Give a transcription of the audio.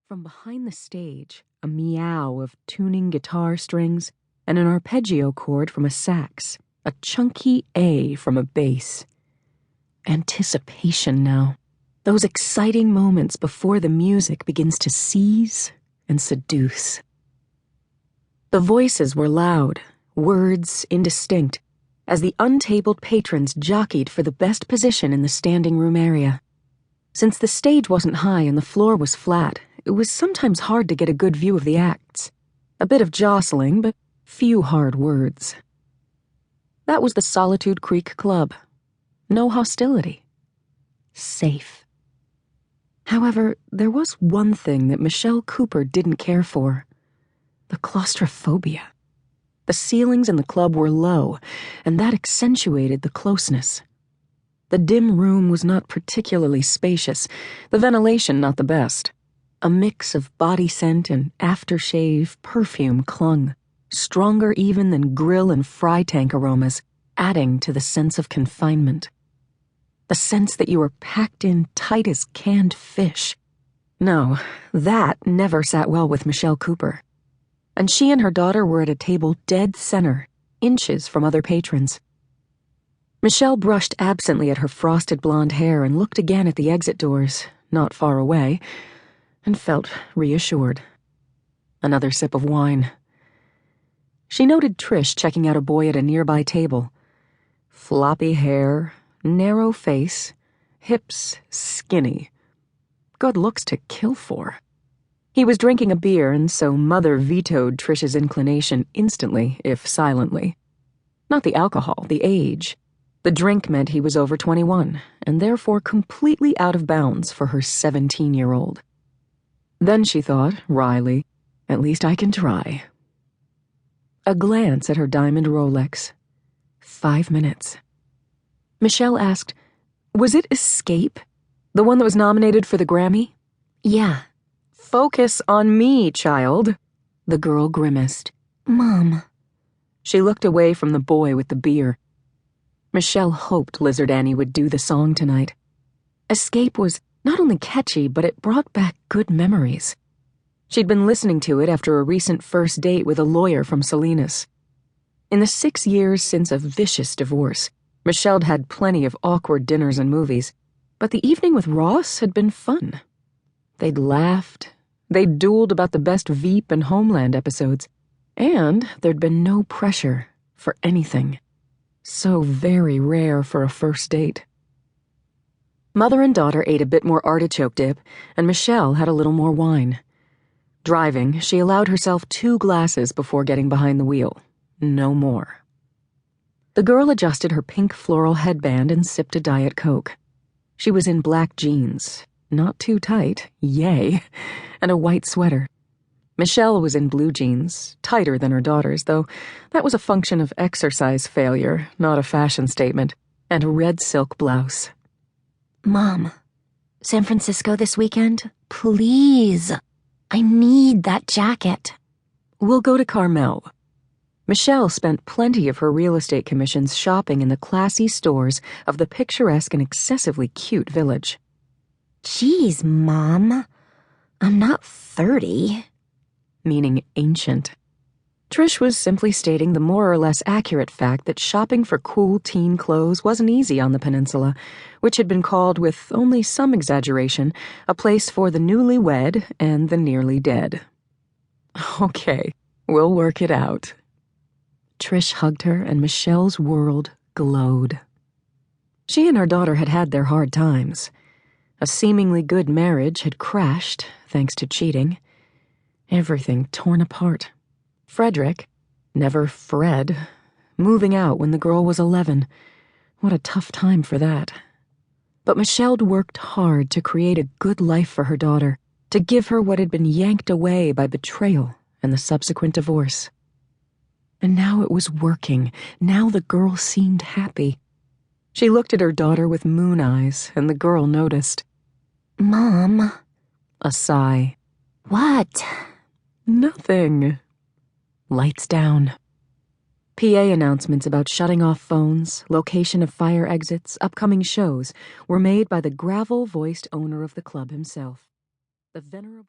From behind the stage, a meow of tuning guitar strings and an arpeggio chord from a sax, a chunky A from a bass. Anticipation now. Those exciting moments before the music begins to seize and seduce. The voices were loud, words indistinct, as the untabled patrons jockeyed for the best position in the standing room area. Since the stage wasn't high and the floor was flat, it was sometimes hard to get a good view of the acts. A bit of jostling, but few hard words. That was the Solitude Creek Club. No hostility. Safe. However, there was one thing that Michelle Cooper didn't care for. The claustrophobia. The ceilings in the club were low, and that accentuated the closeness. The dim room was not particularly spacious, the ventilation not the best. A mix of body scent and aftershave perfume clung, stronger even than grill and fry tank aromas, adding to the sense of confinement. The sense that you were packed in tight as canned fish. No, that never sat well with Michelle Cooper. And she and her daughter were at a table dead center, inches from other patrons. Michelle brushed absently at her frosted blonde hair and looked again at the exit doors, not far away, and felt reassured. Another sip of wine. She noted Trish checking out a boy at a nearby table. Floppy hair, narrow face, hips skinny. Good looks to kill for. He was drinking a beer, and so Mother vetoed Trish's inclination instantly, if silently. Not the alcohol, the age. The drink meant he was over 21, and therefore completely out of bounds for her 17-year-old. Then she thought, wryly, at least I can try. A glance at her diamond Rolex. 5 minutes. Michelle asked, "Was it Escape? The one that was nominated for the Grammy?" "Yeah." "Focus on me, child." The girl grimaced. "Mom." She looked away from the boy with the beer. Michelle hoped Lizard Annie would do the song tonight. Escape was not only catchy, but it brought back good memories. She'd been listening to it after a recent first date with a lawyer from Salinas. In the 6 years since a vicious divorce, Michelle'd had plenty of awkward dinners and movies, but the evening with Ross had been fun. They'd laughed, they'd dueled about the best Veep and Homeland episodes, and there'd been no pressure for anything. So very rare for a first date. Mother and daughter ate a bit more artichoke dip, and Michelle had a little more wine. Driving, she allowed herself 2 glasses before getting behind the wheel. No more. The girl adjusted her pink floral headband and sipped a Diet Coke. She was in black jeans, not too tight, yay, and a white sweater. Michelle was in blue jeans, tighter than her daughter's, though that was a function of exercise failure, not a fashion statement, and a red silk blouse. "Mom, San Francisco this weekend? Please. I need that jacket." "We'll go to Carmel." Michelle spent plenty of her real estate commissions shopping in the classy stores of the picturesque and excessively cute village. "Geez, Mom, I'm not 30. Meaning ancient. Trish was simply stating the more or less accurate fact that shopping for cool teen clothes wasn't easy on the peninsula, which had been called, with only some exaggeration, a place for the newly wed and the nearly dead. "Okay, we'll work it out." Trish hugged her, and Michelle's world glowed. She and her daughter had had their hard times. A seemingly good marriage had crashed, thanks to cheating. Everything torn apart. Frederick, never Fred, moving out when the girl was 11. What a tough time for that. But Michelle'd worked hard to create a good life for her daughter, to give her what had been yanked away by betrayal and the subsequent divorce. And now it was working. Now the girl seemed happy. She looked at her daughter with moon eyes, and the girl noticed. "Mom." A sigh. "What?" "Nothing." Lights down. PA announcements about shutting off phones, location of fire exits, upcoming shows were made by the gravel-voiced owner of the club himself, the venerable